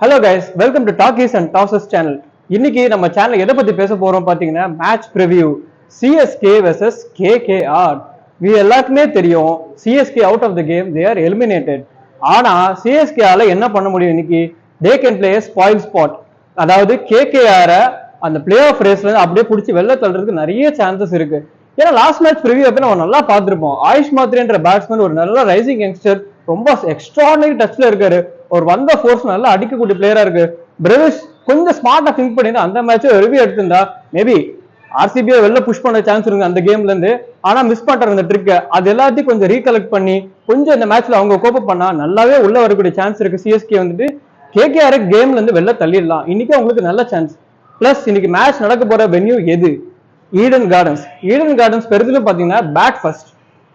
Hello guys, welcome to talkies and tosses channel. இன்னைக்கு நம்ம channel எதை பத்தி பேச போறோம் பாத்தீங்கன்னா match preview CSK versus KKR. இது எல்லாருக்குமே தெரியும், CSK out of the game, they are eliminated. ஆனா சிஎஸ்கே ஆல என்ன பண்ண முடியும் இன்னைக்கு? They can play spoil sport. அதாவது கேகேஆர அந்த பிளே ஆஃப் ரேஸ்ல அப்படியே பிடிச்சி வெளில தள்ளுறதுக்கு நிறைய சான்சஸ் இருக்கு. ஏன்னா லாஸ்ட் மேட்ச் ப்ரிவ்யூ அப்ப நம்ம நல்லா பார்த்திருப்போம். ஆயுஷ் மாத்ரேன்ற பேட்ஸ்மேன் ஒரு நல்ல ரைசிங் யங்ஸ்டர், ரொம்ப எக்ஸ்ட்ராடனரி டச்ல இருக்காரு. ஒரு வந்த ஃபோர்ஸ் நல்லா அடிக்கக்கூடிய பிளேயரா இருக்கு. பிரேவிஸ் கொஞ்சம் ஸ்மார்ட்டா திங்க் பண்ணிட்டு அந்த மேட்ச் ரிவ்யூ எடுத்திருந்தா மேபி ஆர்சிபியை வெளில புஷ் பண்ண சான்ஸ் இருக்கு அந்த கேம்ல இருந்து. ஆனா மிஸ் பண்ற அந்த ட்ரிக் அது எல்லாத்தையும் கொஞ்சம் ரீகலெக்ட் பண்ணி கொஞ்சம் இந்த மேட்ச்ல அவங்க கோப் பண்ணா நல்லாவே உள்ள வரக்கூடிய சான்ஸ் இருக்கு. சிஎஸ்கே வந்துட்டு கேகேஆர் கேம்ல இருந்து வெளில தள்ளிடலாம். இன்னைக்கு அவங்களுக்கு நல்ல சான்ஸ். பிளஸ் இன்னைக்கு மேட்ச் நடக்க போற வென்யூ எது? Eden gardens. ஈடன் கார்டன்ஸ் பெருதிலும் பாத்தீங்கன்னா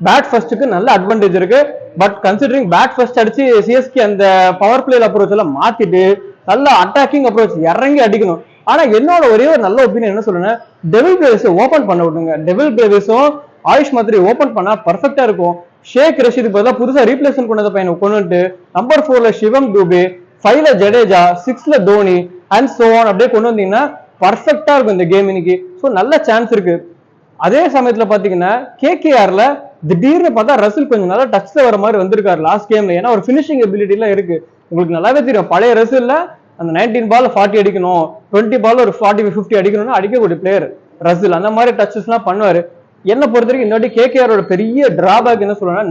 பேட் ஃபர்ஸ்ட்டுக்கு நல்ல அட்வான்டேஜ் இருக்கு. பட் கன்சிடரிங் பேட் ஃபர்ஸ்ட் அடிச்சு சிஎஸ்கே அந்த பவர் பிளே அப்ரோச் எல்லாம் மாத்திட்டு நல்ல அட்டாக்கிங் அப்ரோச் இறங்கி அடிக்கணும். ஆனா என்னோட ஒரே ஒரு நல்ல ஒப்பீனியன் என்ன சொல்லுங்க, டெவில் பிரேவிஸ் ஓபன் பண்ண விடுங்க. டெவில் பிரேவிஸும் ஆயுஷ் மாத்ரி ஓபன் பண்ணா பர்ஃபெக்டா இருக்கும். ஷேக் ரஷீது பதிலாக புதுசா ரீப்ளேஸ்மெண்ட் கொண்ட பையனை கொண்டு நம்பர் 4ல சிவம் டூபே, 5ல ஜடேஜா, 6ல தோனி அண்ட் சோ ஆன் அப்படியே கொண்டு வந்தீங்கன்னா பர்ஃபெக்டா இருக்கும் இந்த கேம் இன்னைக்கு. ஸோ நல்ல சான்ஸ் இருக்கு. அதே சமயத்துல பாத்தீங்கன்னா கேகேஆர்ல திடீர்னு பார்த்தா ரசில் கொஞ்சம் நல்லா டச்ல வர மாதிரி வந்திருக்காரு லாஸ்ட் கேம்ல. ஏன்னா ஒரு பினிஷிங் எபிலிட்டி எல்லாம் இருக்கு. உங்களுக்கு நல்லாவே தெரியும், பழைய ரசில்ல அந்த 19 பால் 40 அடிக்கணும், 20 பால் ஒரு 40-50 அடிக்கணும்னு அடிக்கக்கூடிய பிளேயர் ரசில். அந்த மாதிரி டச்சஸ் எல்லாம் பண்ணுவாரு. என்ன பொறுத்த வரைக்கும் இந்த வாட்டி கேகேஆரோட பெரிய டிராபேக் என்ன சொல்லணும்னா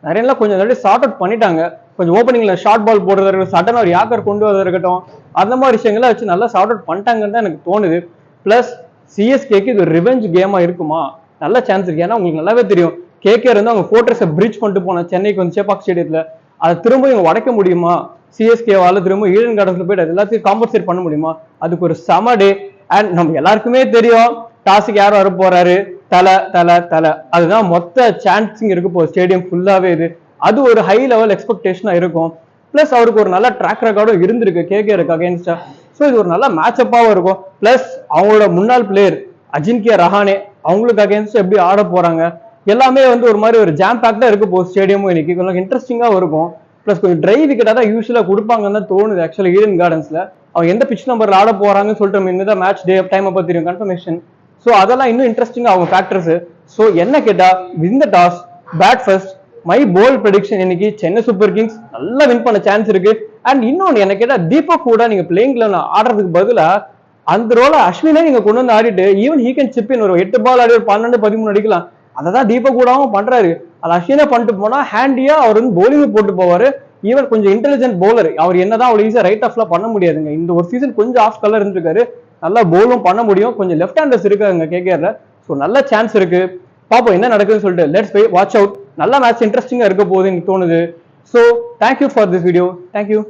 நரேன்லாம் கொஞ்சம் சார்ட் அவுட் பண்ணிட்டாங்க. கொஞ்சம் ஓப்பனிங்ல ஷார்ட் பால் போடுறதா இருக்கட்டும், சடனா ஒரு யாக்கர் கொண்டு வரதா இருக்கட்டும், அந்த மாதிரி விஷயங்கள்லாம் வச்சு நல்லா சார்ட் அவுட் பண்ணிட்டாங்கன்னு தான் எனக்கு தோணுது. பிளஸ் சிஎஸ்கேக்கு இது ரிவெஞ்ச் கேமா இருக்குமா? நல்ல சான்ஸ் இருக்கு. ஏன்னா உங்களுக்கு நல்லாவே தெரியும், கேகேஆர் வந்து அவங்க ஃபோர்ட்ரஸை பிரிட்ஜ் கொண்டு போன சென்னைக்கு வந்து சேப்பாக் ஸ்டேடியத்துல அதை திரும்ப இவங்க உடைக்க முடியுமா? சிஎஸ்கேவால திரும்ப ஈடன் கார்டன்ஸ்ல போயிட்டு அது எல்லாத்தையும் காம்பன்சேட் பண்ண முடியுமா? அதுக்கு ஒரு சம டே. அண்ட் நம்ம எல்லாருக்குமே தெரியும் டாஸுக்கு யார் வர போறாரு? தலை. அதுதான் மொத்த சான்ஸிங் இருக்கு இப்போ ஸ்டேடியம் ஃபுல்லாவே. அது ஒரு ஹை லெவல் எக்ஸ்பெக்டேஷனா இருக்கும். பிளஸ் அவருக்கு ஒரு நல்ல ட்ராக் ரெக்கார்டும் இருந்திருக்கு கேகேஆருக்கு அகைன்ஸ்டா. ஸோ இது ஒரு நல்ல மேட்ச் அப்பாவும் இருக்கும். பிளஸ் அவங்களோட முன்னாள் பிளேயர் அஜின்கியா ரஹானே அவங்களுக்கு அகைன்ஸ்டா எப்படி ஆட போறாங்க எல்லாமே வந்து ஒரு மாதிரி ஒரு ஜாம் பேக்டா இருக்கு போ ஸ்டேடியமும் இன்னைக்கு கொஞ்சம் இன்ட்ரெஸ்டிங்கா இருக்கும். பிளஸ் கொஞ்சம் ட்ரை விக்கெட்டா தான் யூஸ்வலா கொடுப்பாங்கன்னு தான் தோணுது ஆக்சுவலா ஈடன் கார்டன்ஸ்ல. அவங்க எந்த பிச் நம்பர்ல ஆட போறாங்கன்னு சொல்லிட்டு இன்னும் மேட்ச் டே டைம் அப்ப தெரியும் கன்ஃபர்மேஷன். ஸோ அதெல்லாம் இன்னும் இன்ட்ரெஸ்டிங்கா அவங்க ஃபேக்டர்ஸ். ஸோ என்ன கேட்டா win the toss, bat first. My bold prediction இன்னைக்கு சென்னை சூப்பர் கிங்ஸ் நல்லா வின் பண்ண சான்ஸ் இருக்கு. அண்ட் இன்னொன்னு என்ன கேட்டா தீபக் கூட நீங்க பிளேயிங் லெவல்ல ஆடுறதுக்கு பதிலா அந்த ரோல அஸ்வினே நீங்க கொண்டு வந்து ஆடிட்டு ஈவன் ஹீ கேன் சிப் இன் ஒரு 8 பால் ஆடி ஒரு 12-13 அடிக்கலாம். அதான் தீபக் கூடவும் பண்றாரு. அது அஸ்வினே பண்ணிட்டு போனா ஹேண்டியா அவர் வந்து பவுலிங் போட்டு போவாரு. ஈவன் கொஞ்சம் இன்டெலிஜென்ட் பவுலர் அவர். என்னதான் அவ்வளவு ஈஸியா ரைட் ஆஃப்லாம் பண்ண முடியாதுங்க. இந்த ஒரு சீசன் கொஞ்சம் ஆஃப் கலர் இருந்திருக்காரு. நல்லா பவுலும் பண்ண முடியும். கொஞ்சம் லெஃப்ட் ஹேண்டர்ஸ் இருக்காங்க கேகேஆர்ல. ஸோ நல்ல சான்ஸ் இருக்கு. பாப்போம் என்ன நடக்குதுன்னு சொல்லிட்டு. Let's bye watch out. நல்ல மேட்ச் இன்ட்ரெஸ்டிங்கா இருக்க போகுதுன்னு தோணுது. So thank you for this video. Thank you.